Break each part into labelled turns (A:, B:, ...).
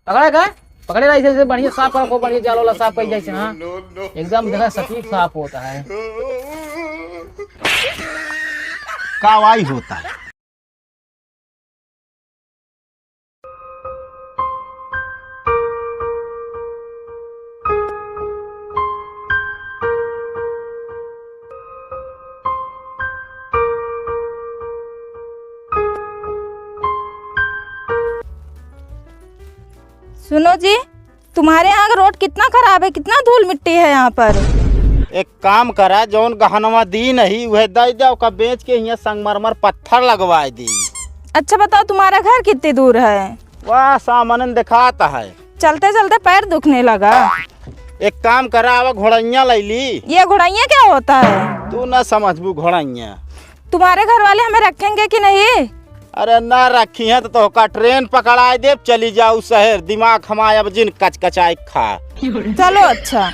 A: पकड़ा का पकड़े रहा ऐसे बढ़िया साफ रखो, बढ़िया जाल वाला साफ कर जैसे। हाँ एकदम देखा सटीक साफ होता है।
B: कावाई होता है।
C: सुनो जी, तुम्हारे यहाँ का रोड कितना खराब है, कितना धूल मिट्टी है यहाँ पर।
B: एक काम करा, जौन गहनवा दी नहीं वह दे दे का बेच के यहाँ संगमरमर पत्थर लगवा दी।
C: अच्छा बताओ तुम्हारा घर कितनी दूर है।
B: वह सामान दिखाता है।
C: चलते चलते पैर दुखने लगा।
B: एक काम करा, अब घोड़ैया ले ली।
C: ये घोड़ैया क्या होता है।
B: तू न समझबू घोड़ैया।
C: तुम्हारे घर वाले हमें रखेंगे कि नहीं।
B: अरे ना रखी है तो का ट्रेन पकड़ाए दे, चली जाऊ शहर। दिमाग हमारे अब जिन कचकचाई खा।
C: चलो अच्छा।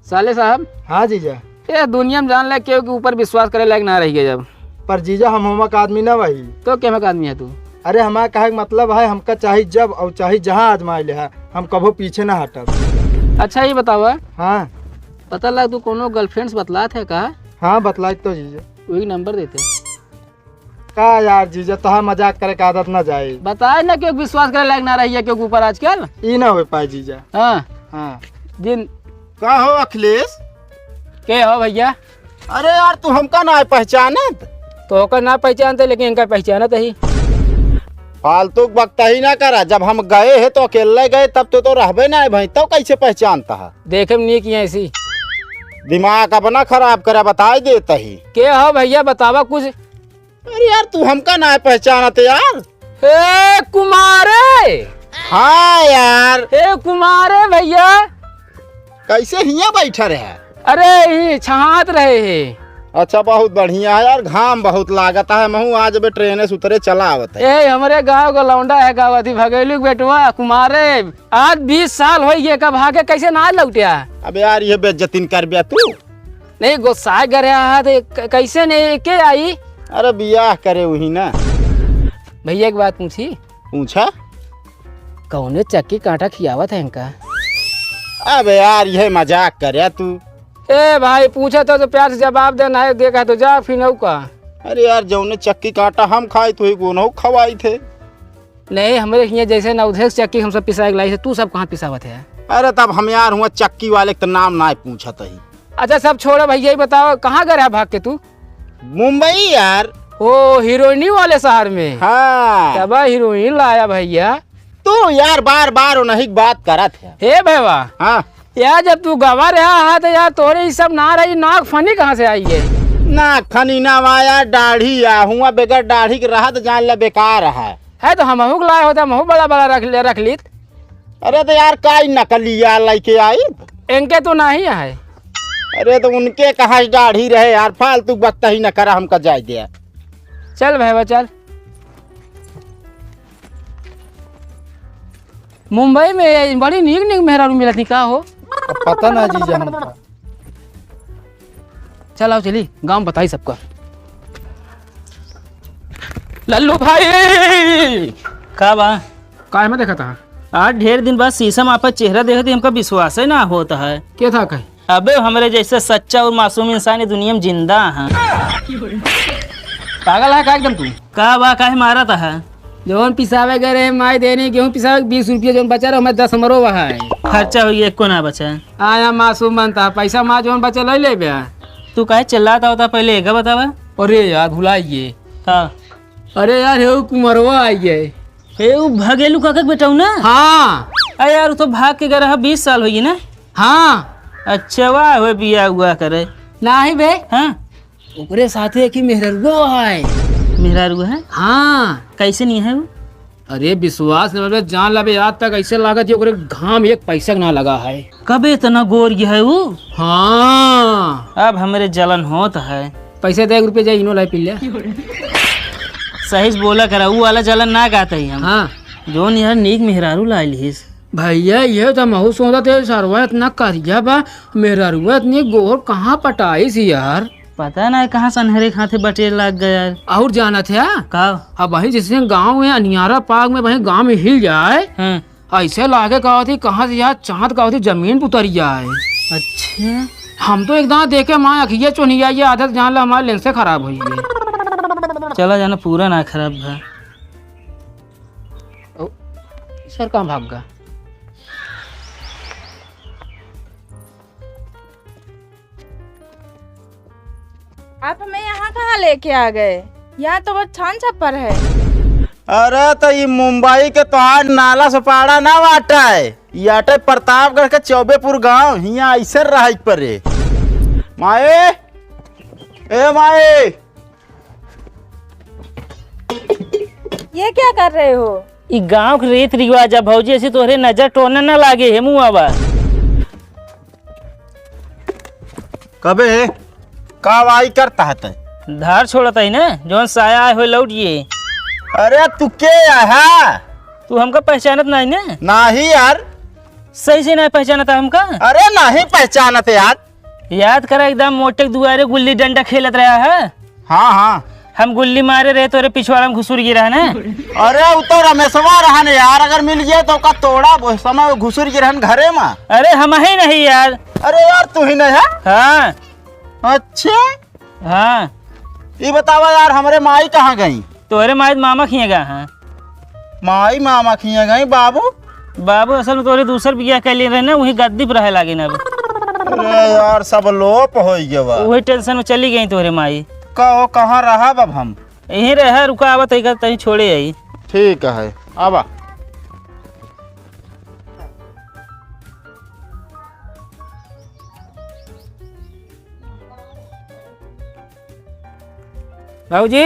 A: साले साहब।
D: हाँ जीजा।
A: ये दुनिया में जान ले के ऊपर विश्वास करे लायक ना रही गए जब।
D: पर जीजा हम का आदमी ना वही।
A: तो क्या आदमी है तू।
D: अरे हमारा कहे मतलब है, हमका चाहे जब और चाहे जहाँ आजमाए ले है, हम कभो पीछे ना हटब।
A: अच्छा ये बताओ,
D: हाँ
A: पता लग तू कोनो गर्लफ्रेंड से बतला थे का।
D: हाँ बतलाई तो जीजा।
A: वही नंबर देते
D: का यार जीजा, तो मजाक करे का आदत ना जाए।
A: बताए ना क्यों विश्वास करे लायक ना रही है क्योंकि ऊपर आजकल
D: ई ना हो पाए जीजा।
A: हाँ
D: हाँ
A: जिन
B: का हो अखिलेश?
A: के हो भैया।
B: अरे यार तू हमका ना पहचानत।
A: तो होकर ना पहचानते लेकिन इनका पहचानत ही।
B: फालतू बकता ही ना करा। जब हम गए हैं तो अकेले गए, तब तो रहबे ना भाई, तो कैसे पहचानता है।
A: देखे में नहीं किया ऐसी।
B: दिमाग अपना खराब करा, बताई देता ही।
A: के हो भैया बतावा कुछ।
B: अरे यार तू हमका ना पहचानत यार।
A: हे कुमारे।
B: हाँ यार।
A: हे कुमारे भैया।
B: कैसे हिया बैठा रहे।
A: अरे ये छहात रहे है।
B: अच्छा बहुत बढ़िया है यार, घाम बहुत लागत है। महू आज बे ट्रेन से उतरे चला आवत है।
A: ए हमारे गांव का लौंडा है गावती भगेलू बेटवा कुमारे। आज 20 साल हो गए कब भागे कैसे ना लौटिया।
B: अब यार ये बेइज्जती कर बिया तू।
A: नहीं गुस्सा कर रहा है तो कैसे नहीं के आई।
B: अरे बियाह करे वही ना।
A: भैया एक बात पूछी।
B: पूछा।
A: कौने चक्की कांटा खियावत है इनका।
B: अब यार यह मजाक करे तू।
A: ए भाई पूछा तो प्यार से जवाब देना है। देखा तो जा फिर का।
B: अरे यार जौने चक्की कांटा हम खाए तो ही गोनो खवाई थे।
A: नहीं हमारे यहाँ जैसे नवधेक चक्की हम सब पिसा लाई है, तू सब कहाँ पिसावत है।
B: अरे तब हम यार हुआ चक्की वाले का नाम ना पूछत ही।
A: अच्छा सब छोड़ो भैया ही बताओ कहाँ गया भाग के तू।
B: मुंबई यार।
A: ओ हीरोइनी वाले शहर में।
B: हाँ
A: तब हीरोइन लाया भैया।
B: तू यार बार बार नहीं बात करत है।
A: हे भैया।
B: हाँ
A: यार जब तू गवा रहा है तो यार तोरे सब ना रही। नाक फनी कहाँ से आई है।
B: ना खनी ना वाया दाढ़ी या हुआ बगैर दाढ़ी के रहा तो जान ले बेकार है
A: तो हम लाए होता महू बड़ा बड़ा रख ली।
B: अरे तो यार काई नकलिया लेके आई।
A: इनके तो नहीं है।
B: अरे तो उनके कहा दाढ़ी रहे यार, फालतू बकता ही न करा हमका जाय दिया।
A: चल भैया चल। मुंबई में बड़ी नीक नीक मेहरारू मिलत का हो।
D: पता ना जीजा हमका।
A: चल आओ चली गांव में बताई सबका। लल्लू भाई
E: का बा
A: काय में देखा था।
E: आज ढेर दिन बाद शीशम आपका चेहरा देखते हमका विश्वास ही ना होता है।
A: क्या था कहीं।
E: अबे हमारे जैसे सच्चा और मासूम इंसान इस दुनिया में जिंदा है।
A: पागल है का एकदम तू।
E: का बा काहे मारा था है।
A: जौन पिसावे गए माई देने गेहूँ पिसावे 20 रुपये जौन बचा रहा हमें 10 मरो वहा है।
E: खर्चा हुई एक को ना बचा।
A: आया मासूम बनता पैसा माँ जौन बचा ले ले बे।
E: तू काहे चिल्लाता होता पहले एक बतावा।
A: अरे यार भुलाइए।
E: हाँ
A: अरे यार हे कुमरवा आइए।
E: हे वो भगेलू काका बेटा ना।
A: हाँ
E: अरे यार वो तो भाग के गया 20 साल हुई ना।
A: हाँ
E: अच्छा वाह हुए बिया हुआ करे
A: नहीं बे।
E: हाँ
A: ओकरे साथे की मेहररुआ है।
E: मेहरारू है।
A: हाँ
E: कैसे नहीं है वो।
A: अरे विश्वास नहीं जान लबे आज तक ऐसे लागत है ओकरे घाम एक पैसा ना लगा है।
E: कब इतना गोर है वो।
A: हाँ
E: अब हमारे जलन होता है।
A: पैसे दे 1 रुपये जाए इनो लाई पी लिया।
E: सही बोला करा वो वाला जलन ना गाता ही हम।
A: हाँ
E: जोन यार नीक मेहरारू ला लिस।
A: भैया ये तो महू सोचा थे सरवा इतना करिया बा मेहररुआ इतनी गोर कहाँ पटाई सी यार।
E: पता ना कहाँ से अंधेरे खाते बटे लग गया।
A: और जाना था
E: का?
A: अब वही जैसे गांव में अनियारा पार्क में वही गांव में हिल जाए
E: हाँ।
A: ऐसे लागे कहा थी कहाँ से यार चाँद कहा थी जमीन पर उतर जाए।
E: अच्छा
A: हम तो एकदम देखे माँ अखिए चुनिया ये आदत जान ला हमारे लेंस खराब हुई है।
E: चला जाना पूरा ना खराब है।
A: सर कहाँ भाग गया?
C: आप हमें यहाँ कहाँ लेके आ गए? यहाँ तो बहुत छान छप्पर है।
B: अरे तो ये मुंबई के तोहार नाला सपाड़ा ना वाटा है, ये आटे प्रतापगढ़ के चौबेपुर गांव हिया ऐसे रह परे। माए ए माए,
C: ये क्या कर रहे हो?
E: ई गांव के रीत रिवाज है भौजी, ऐसे तोहरे नजर टोने न लागे है मुआवा।
B: कबे कावाई करता है तय?
E: धार छोड़ता है ना जौन साया आए हो लौटिए।
B: अरे तू के आया?
E: तू हमका पहचानत नहीं ना?
B: नहीं यार।
E: सही से नहीं पहचानता हमका?
B: अरे नहीं पहचानत यार।
E: याद करा एकदम मोटे दुआरे गुल्ली डंडा खेलत रहा है।
B: हाँ हाँ
E: हम गुल्ली मारे रहे तोरे पिछवाड़ा में घुसुर गिरा ना।
B: अरे वो तो रमेशवा रहन यार, अगर मिल जाए तो का तोड़ा वो समय घुसुर गिरहन घरे में।
E: अरे हम ही नहीं यार।
B: अरे यार तू ही नहीं है?
E: हाँ
B: अच्छा
E: हाँ।
B: ये बतावा यार हमारे माई कहाँ गई?
E: तोरे माई मामा खिएगा। हाँ
B: माई मामा खिया गई, बाबू
E: बाबू असल में तोरे दूसर बिया कर लिए रहे ना, वही गद्दी पर रहे लागे ना। अब
B: अरे यार सब लोप हो गया।
E: वही टेंशन में चली गई तोरे माई।
B: कहो कहाँ रहा अब हम?
E: यहीं रहे, रुका आवा तही छोड़े आई।
B: ठीक है आबा।
A: भाऊजी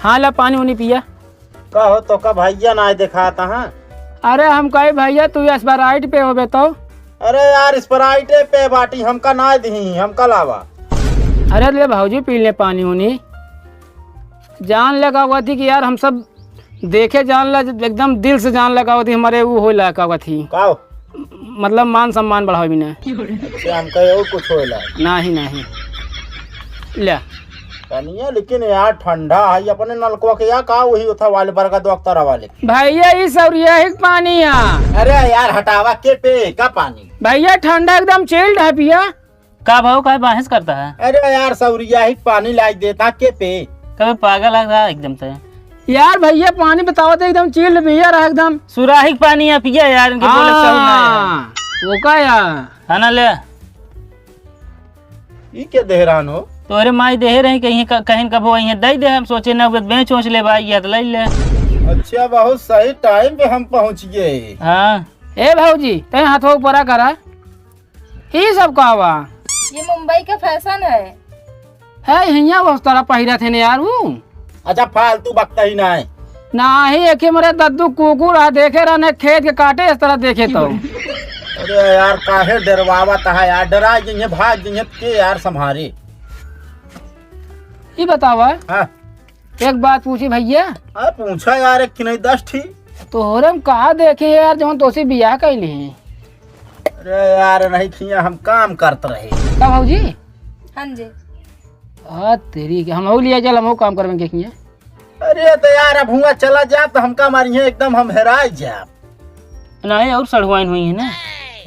A: हाँ ला पानी उनी पिया।
B: कहो तो का भैया ना दिखाता है?
A: अरे हम कहे भैया तू स्प्राइट पे हो बे तो।
B: अरे यार स्प्राइट पे बाटी हमका ना दी, हमका लावा।
A: अरे ले भाऊजी पी ले पानी उनी। जान लगा हुआ थी कि यार हम सब देखे जान ला एकदम दिल से जान लगा हुआ थी हमारे वो हो लगा हुआ थी।
B: कहो
A: मतलब मान सम्मान बढ़ाओ बिना।
B: अच्छा हमका और कुछ होला
A: नहीं नहीं ले
B: कनिया, लेकिन यार ठंडा है अपने नलकुआ के या का वही उठा वाले बरका डॉक्टर वाले।
A: भैया ये सब यही पानी है।
B: अरे यार हटावा के पे का पानी?
A: भैया ठंडा एकदम चिल्ड है पिया।
E: का भाव का बहस करता है?
B: अरे यार सौरिया ही पानी ला देता के पे।
E: कभी पागल लग रहा है एकदम से।
A: यार भैया पानी बताओ तो एकदम चिल्ड पिया रहा एकदम।
E: सुराही का पानी है पिया यार, इनके बोले सही ना
A: वो का यार
E: है ना। ले
B: ये के देहरान हो?
E: तोरे माई दे रही कहीं कभो वही दे दे। हम सोचे ना बेच वोच ले भाई या तो ले ले।
B: अच्छा बहुत सही टाइम पे हम पहुंच गए।
E: हाँ
A: ए भाऊजी ते हाथों ऊपर करा ये सब का हुआ
C: ये मुंबई का फैशन है।
A: हिया वो तरह पहिरा थे ने यार वो।
B: अच्छा फालतू बकता ही ना है।
A: ना ही एक मेरे दद्दू कुकुर आ देखे रहने खेत के काटे इस तरह देखे तो।
B: अरे यार काहे डरवावा था यार, डरा जिन्हें भाग जिन्हें के यार संभारे।
A: ये बतावा
B: हाँ
A: एक बात पूछी भैया।
B: पूछा यार एक कि नहीं 10 थी।
A: तो हम कहा देखे यार जो तोसी बियाह कैली।
B: अरे यार नहीं खिया हम काम करते रहे।
A: का भाऊजी?
C: हाँ जी।
A: तेरी के हम लिया चल हम काम करवे के।
B: अरे तो यार अब हुआ चला जा तो हमका मारी एकदम हम हेरा जा।
E: नहीं और सड़वाइन हुई है ना।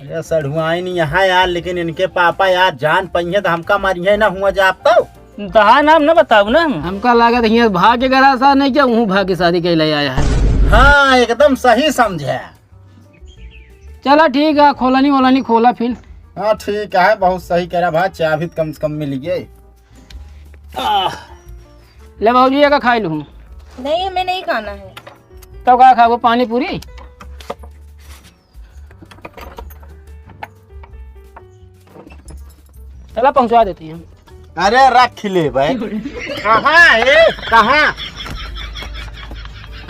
B: अरे सड़ुआई नहीं यहाँ यार, लेकिन इनके पापा यार जान पहिए तो हमका मारी ना हुआ जा तो।
E: तहा नाम न बताऊ ना।
A: हमका लागत हिया भाग के गरा सा नहीं क्या हूँ भाग के शादी के लिए आया है।
B: हाँ एकदम सही समझे।
A: चला ठीक है खोलनी वोलनी खोला फिर।
B: हाँ ठीक है बहुत सही कह रहा भाई, चाय भी कम से कम मिल गई।
A: ले भाऊजी का खाई लूँ।
C: नहीं हमें नहीं खाना है।
A: तो क्या खाओ पानी पूरी? चला पहुंचवा देती हैं।
B: अरे रख ले भाई। कहाँ है कहाँ?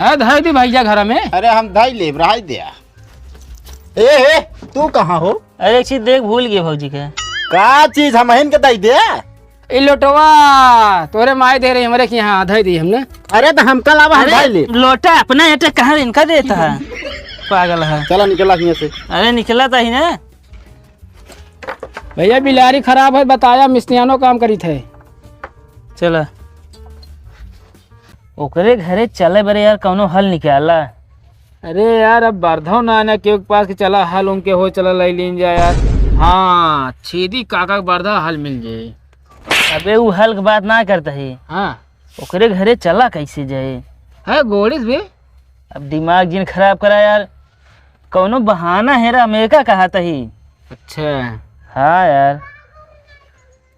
A: है धाई थी भैया घर में।
B: अरे हम धाई ले रहा दिया। ए तू कहाँ हो?
E: अरे एक चीज देख भूल गए भौजी के।
B: का चीज हम हिन के दाई दे?
A: ए लोटवा तोरे माई दे रही हमारे के यहाँ धाई दी हमने।
B: अरे तो हम कल आवा हम धाई ले।
E: लोटा अपना एटे कहाँ इनका देता है पागल है।
B: चला निकला यहाँ से।
E: अरे निकला था ही ना।
A: भैया बिलारी खराब है बताया मिस्त्रियानो काम करी थे।
E: चला ओकरे घरे चले बरे यार कौनो हल निकाला।
A: अरे यार अब बर्धव ना आना के पास के चला हल उनके हो चला लाई लीन जा यार। हाँ छेदी काका के बर्धा हल मिल जाए।
E: अबे वो हल के बात ना करता है,
A: हाँ
E: ओकरे घरे चला कैसे जाए।
A: है गोड़िस भी।
E: अब दिमाग जिन खराब करा यार, कौनो बहाना हेरा अमेरिका कहा ही।
A: अच्छा
E: हाँ यार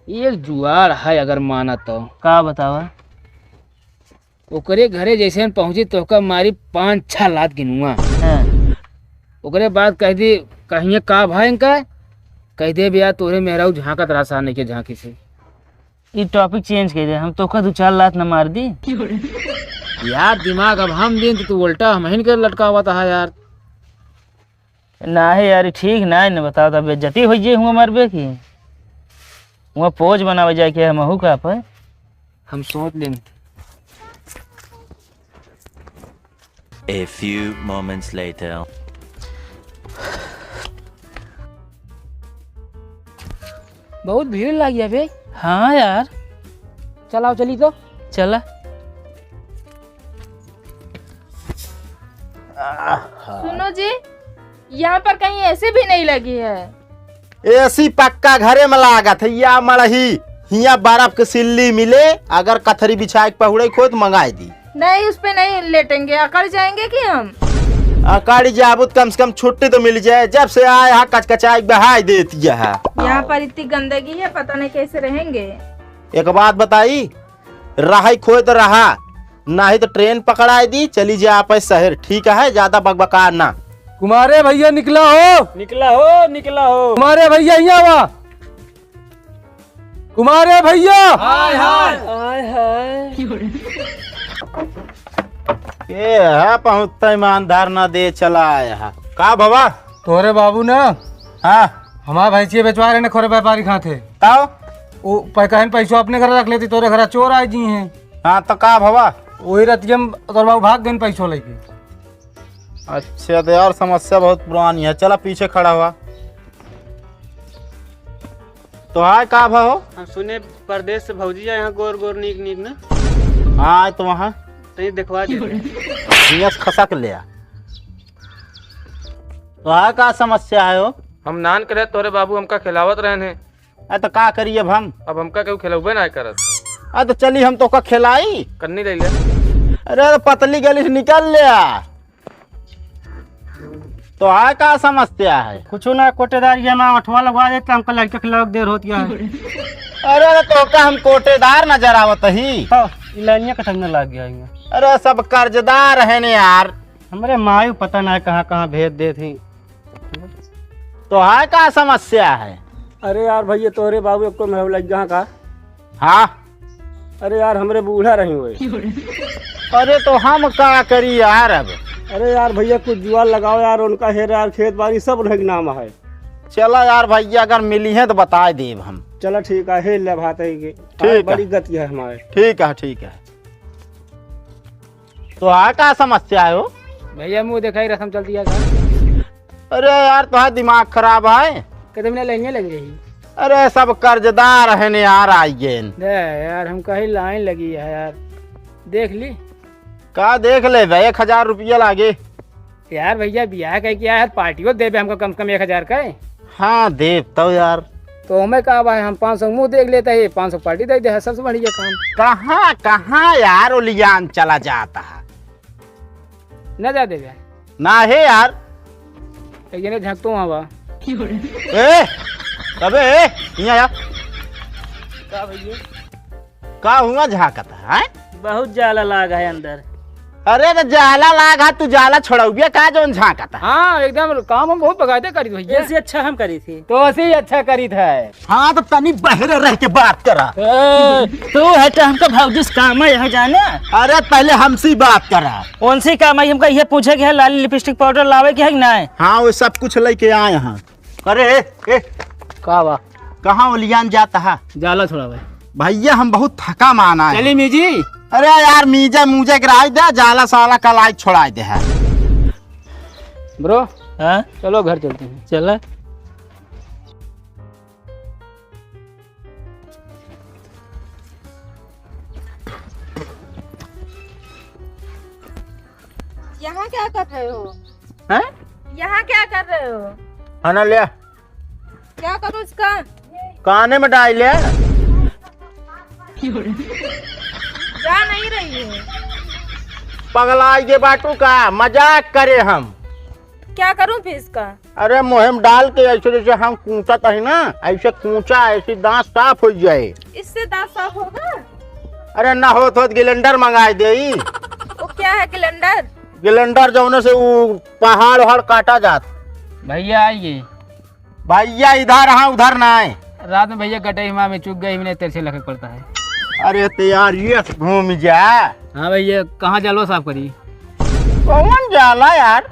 A: एक जुआर है अगर माना तो।
E: का बतावा।
A: ओकरे घरे जैसे हम पहुंची तो का मारी 5-6 लात गिनुआ।
E: हाँ।
A: ओकरे बाद कह दी कहिए का भाई इनका कह दे भैया तोरे मेहरा झाँकत रहा साने के झांकी से।
E: ये टॉपिक चेंज कर दे, हम तो का 2-4 लात न मार दी।
A: यार दिमाग अब हम दिन तो तू उल्टा हम ही कर लटका हुआ था यार।
E: ना है यार ठीक ना है न बताओ तो बेइज्जती हो जाए हुआ मरबे की। हुआ पोज बनावे जाए के हमहू का पर
A: हम सोच लें।
F: A few moments later.
A: बहुत भीड़ लगी है बे।
E: हाँ यार
A: चलाओ चली तो।
E: चला।
C: सुनो जी, यहाँ पर कहीं ऐसे भी नहीं लगी है।
B: एसी पक्का घरे में लागत है या मड़ही हिया बर्फ के सिल्ली मिले, अगर कथरी बिछा के पहुड़े खो तो मंगाई दी।
C: नहीं उस पे नहीं लेटेंगे, अकड़ जाएंगे कि हम।
B: अकाड़ी जाबुत कम से कम छुट्टी तो मिल जाए। जब से आए यहाँ कचकचाई बहाई देती है।
C: यहाँ पर इतनी गंदगी है, पता नहीं कैसे रहेंगे।
B: एक बात बताई, रहा खोए तो रहा, नहीं तो ट्रेन पकड़ाई दी चली जाए आप शहर। ठीक है, ज्यादा बकबका ना।
D: कुमारे भैया निकला हो,
A: निकला हो निकला हो।
D: कुमारे भैया यहाँ वा, कुमारे भैया।
A: हाय हाय
B: ये है पहुँचता ईमानदार ना दे चला आया है। का बाबा
D: तोरे बाबू ना
B: हाँ
D: हमारा भैंसिया बेचवा रहे ने खोरे व्यापारी खा थे।
B: ताओ
D: वो कहन पैसो अपने घर रख लेती, तोरे घर चोर आए जी हैं।
B: हाँ तो का बाबा।
D: वही रतियम तोर बाबू भाग गए पैसो लेके।
B: अच्छा तो यार समस्या बहुत पुरानी है। चला पीछे खड़ा हुआ तो हाय का भाव।
A: हम सुने परदेश से भौजी यहाँ गोर गोर नीक नीक ना।
B: हाँ तो वहाँ
A: तो दिखवा दे।
B: जियस खसक लिया। तो हाय का समस्या है हो।
G: हम नान करे तोरे बाबू हमका खिलावत रहने,
B: तो का करिए हम।
G: अब हमका केहू खिलौबे ना करत।
B: तो चली हम तो का खिलाई।
G: कन्नी ले ले।
B: अरे तो पतली गली से निकल लिया। तो हाय का समस्या है।
A: कुछ ना कोटेदार ये मैं 8वां लगवा देता हमको लड़के खिलाफ देर होती है।
B: अरे तो का हम कोटेदार नजर आवत ही।
A: लाइनिया कटक में लग गया यहाँ।
B: अरे सब कर्जदार है ने यार।
A: हमारे मायू पता ना कहाँ कहाँ भेज दे थी।
B: तो हाय का समस्या है।
H: अरे यार भैया तोरे बाबू को मैं लग जहाँ का।
B: हाँ
H: अरे यार हमरे बूढ़ा रही हुए।
B: अरे तो हम का करी यार अब।
H: अरे यार भैया कुछ जुआ लगाओ यार, उनका हेर यार खेत बाड़ी सब रह नाम है।
B: चला यार भैया अगर मिली है तो बता देव हम।
H: चलो ठीक है, हेल ले भात है
B: ठीक
H: बड़ी गति है हमारे।
B: ठीक है ठीक है। तो हाय का समस्या है हो।
A: भैया मुँह दिखाई रसम चल दिया।
B: अरे यार तो दिमाग खराब है।
A: कदम में लाइनिया लग रही।
B: अरे सब कर्जदार है ने यार आइए।
A: यार हम कहीं लाइन लगी है यार। देख ली
B: का देख ले भाई 1000 रुपया लागे।
A: यार भैया ब्याह कह किया है पार्टियों दे हमको कम से कम 1000 का है।
B: हाँ देव तो यार।
A: तो हमें कहा भाई हम 500 मुँह देख लेते है 500 पार्टी दे दे सबसे बढ़िया काम।
B: कहाँ कहाँ यार उलियान चला जाता है।
A: न जा दे
B: ना है यार।
A: एक झकतो हवा।
B: ए अबे यहाँ
E: का भैया
B: का हुआ झाकत है।
E: बहुत जाला लागा है अंदर।
B: अरे तो जाला लागा तू जाला छोड़बिया का जोन झाकत है।
A: हाँ एकदम काम हम बहुत बगाते करी भैया।
E: ऐसे अच्छा हम करी थी।
A: तो ऐसे ही अच्छा करी था।
B: हाँ तो तनी बहरे रह के बात करा।
E: तो हटा हमका भौजी से काम है यहाँ जाने।
B: अरे पहले हमसे बात करा।
E: उनसे काम है हमका ये पूछे कि है लाली लिपस्टिक पाउडर लावे के है कि ना।
B: हाँ वो सब कुछ लेके आए यहाँ। अरे ए
A: का बा
B: कहाँ उलियान जाता है।
A: जाला छोड़ा भाई।
B: भैया हम बहुत थका माना है।
A: चली मीजी।
B: अरे यार मीजे मुझे गिराई दे जाला साला का लाइक छोड़ा दे है।
A: ब्रो
E: हाँ
A: चलो घर चलते हैं।
E: चला।
C: यहाँ क्या कर रहे हो?
B: हैं?
C: यहाँ क्या कर रहे हो?
B: खाना ले
C: क्या करूँ इसका?
B: काने में डाल ले।
C: जा नहीं रही है।
B: पगला ये बाटू का मजाक करे हम।
C: क्या करूँ फिर इसका?
B: अरे मुहिम डाल के ऐसे जैसे हम कूचा है ना, ऐसे कूचा ऐसे दांत साफ हो जाए।
C: इससे दांत साफ होगा?
B: अरे ना हो तो गिलेंडर मंगा दे।
C: वो क्या है कैलेंडर?
B: गिलेंडर जौने से वो पहाड़ वहाड़ काटा जात।
A: भैया आइए।
B: भैया इधर हाँ उधर ना आए।
A: रात में भैया गटे हिमा में चुक गए, हमने तेरे से लखक पड़ता है।
B: अरे तो यार ये घूम जा।
A: हाँ भैया, कहाँ जालो साफ करी?
B: कौन जाला यार?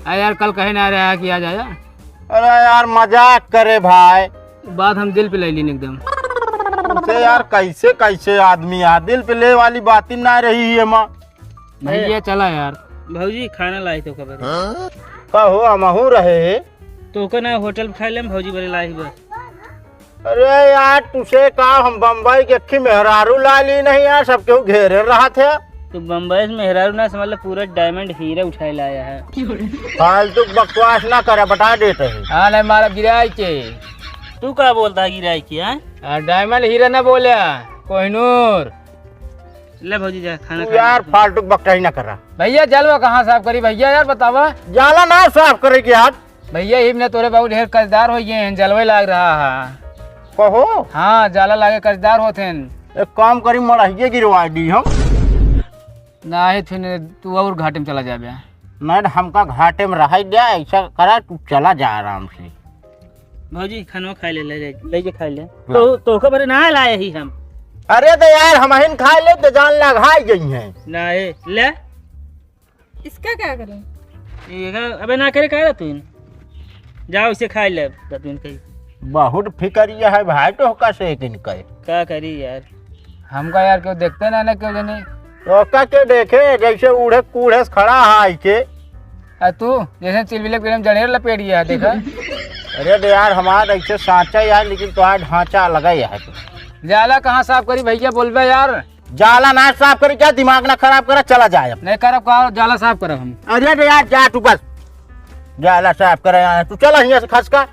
A: अरे यार कल कहे ना रहा कि आ जाया।
B: अरे यार मजाक करे भाई।
A: बात हम दिल पे ले ली एकदम।
B: उसे यार कैसे कैसे आदमी यार दिल पे ले वाली बात ही ना रही है माँ।
A: भैया चला यार।
E: भौजी खाना लाई तो कबर
B: कहो हमहू रहे।
E: तो को ना होटल खा लेम, भौजी बोले लाई बस।
B: अरे यार तुझे कहा हम बम्बई के अक्खी मेहरारू ला ली नहीं यार, सब केहू घेरे रहा थे।
E: तो बम्बई से मेहरारू ना समझ लो, पूरा डायमंड हीरा उठाए लाया है।
B: फालतू बकवास ना करे, बता देते हैं।
A: हाँ नहीं मारा गिराई के।
E: तू क्या बोलता है गिराई की?
A: डायमंड हीरा ना बोला, कोहिनूर।
E: ले भौजी जा खाना
B: तू
E: खा।
B: यार फालतू बकता ही ना कर रहा।
A: भैया जलवा कहाँ साफ करी भैया यार बतावा।
B: जाला ना साफ करे की यार।
A: भैया ही ने तोरे बाबू ढेर कर्जदार हो गए हैं, जलवे लाग रहा है।
B: कहो
A: हाँ जाला लागे कर्जदार होते हैं।
B: एक काम करी मड़हिए गिरवा दी हम।
A: ना ही फिर तू और घाटे में चला जाबे।
B: नहीं हमका घाटे में रह गया, ऐसा करा तू चला जा आराम से।
E: भौजी खाना खा ले के खा ले। तो खबर ना लाए ही हम।
B: अरे तो यार हम हिन खा ले तो जान लगाई गई है।
E: ना ले
C: इसका क्या करें?
E: अबे ना करे कह तू जाओ इसे खा ले। कहीं
B: बहुत फिक्रिया है भाई तो कैसे एक दिन कहे
E: क्या करी यार?
A: हमका यार क्यों देखते ना क्यों नहीं।
B: रोका के देखे जैसे उड़े कूड़े से खड़ा है के।
A: तू जैसे चिलबिले पीले में जड़ेर लपेट गया देखा।
B: अरे तो यार हमारा ऐसे साचा यार, लेकिन तुम्हारा ढांचा लगा है।
A: जाला कहाँ साफ करी भैया बोलबे यार।
B: जाला ना साफ करी, क्या दिमाग ना खराब करा, चला जाए।
A: नहीं करब कहा जाला साफ करब हम।
B: अरे तो यार जा तू बस जाला साफ करे यार, तू चला यहाँ से खस का।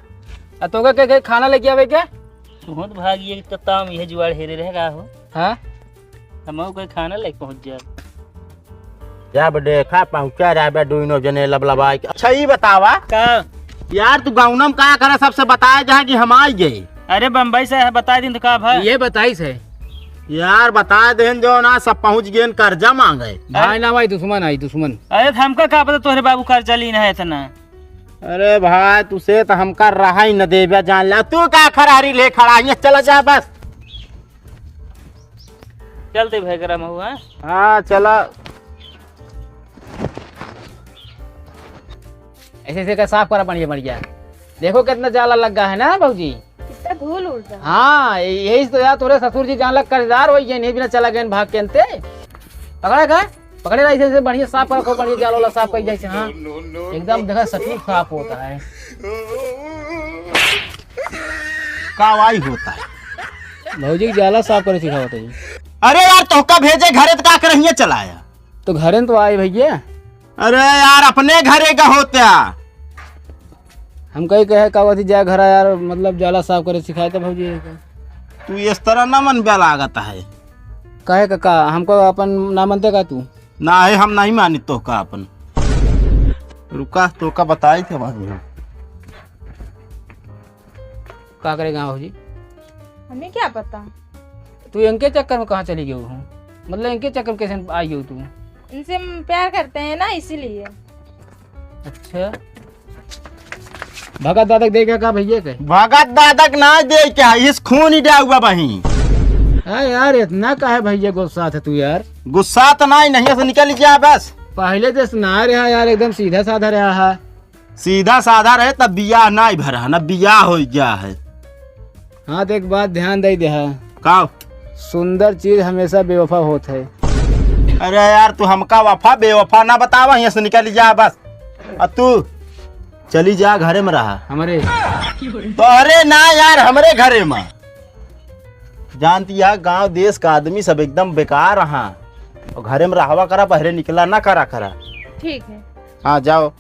A: तो के खाना लेके आवे क्या?
E: तू तो भागिए तब यह जुआड़ हेरे रहेगा हो।
A: हाँ
E: हम कोई खाना लेके पहुंच जाए।
B: जब देखा पहुंचा रहा दोनों जने लबलबाई। अच्छा ये बतावा
E: का
B: यार तू गाँव का करे सबसे बताया जहाँ कि हम आई गए।
E: अरे बम्बई से है, बता दिन तो का भाई
A: ये बताइस है
B: यार बता दे जो ना सब पहुंच गए कर्जा मांगे।
A: भाई ना भाई दुश्मन आई दुश्मन।
E: अरे हमका क्या पता तोहरे बाबू कर्जा ली है इतना।
B: अरे भाई तुसे तो हमका रहा ही न देवे जान ला, तू का खरारी ले खड़ा है, चला जा बस।
E: चलते भाई गरम हुआ।
B: हाँ चला।
A: ऐसे ऐसे का साफ करा बढ़िया बढ़िया। देखो कितना जाला लग गया है ना भाजी।
C: कितना धूल उड़ता।
A: हाँ यही तो यार तोरे ससुर जी जान लग कर्जदार हो गए, नहीं बिना चला गए भाग के अंते। पकड़ा का पकड़े ऐसे ऐसे बढ़िया साफ रखो, बढ़िया जाल वाला साफ कर जैसे। हाँ एकदम देखा सटीक साफ होता है।
B: कावाई होता है
A: भौजी जाला साफ करे सिखा होता है।
B: अरे यार तो का भेजे घरे तो का करहिए चलाया।
A: तो घरे तो आए भैया।
B: अरे यार अपने घरे का होता।
A: हम कहीं कहे कावती जाए घर यार, मतलब जाला साफ करे सिखाए तो भौजी।
B: तू इस तरह न मन बे लागत है।
A: कहे का हमको अपन ना मानते का तू?
B: ना है हम नहीं मानी तो का अपन। रुका तो का बताई थे वहां।
A: क्या करेगा भौजी?
C: हमें क्या पता।
A: तू इनके चक्कर में कहाँ चली गई हूँ? मतलब इनके चक्कर में कैसे आई हो तू?
C: इनसे हम प्यार करते हैं ना इसीलिए।
A: अच्छा भगत दादक देगा का भैया के?
B: भगत दादक ना दे क्या, इस खून ही डा हुआ बही।
A: हाँ यार इतना का है भैया गुस्सा था तू यार?
B: गुस्सा तो नहीं से निकल जा बस।
A: पहले तो सुना रहा यार, एकदम सीधा साधा रहा है।
B: सीधा साधा रहे तब बियाह नहीं भरा न, बियाह हो गया है।
A: हाँ तो एक बात ध्यान दे दे,
B: का
A: सुंदर चीज हमेशा बेवफा होता है।
B: अरे यार तू हमका वफा बेवफा ना बतावा, यहाँ से निकल जा बस। और तू चली जा घरे में रहा
A: हमारे।
B: तो अरे ना यार हमरे घरे में जानती है, गांव देश का आदमी सब एकदम बेकार रहा और घरे में रहवा करा, बहरे निकला ना करा।
C: ठीक है।
B: हाँ जाओ।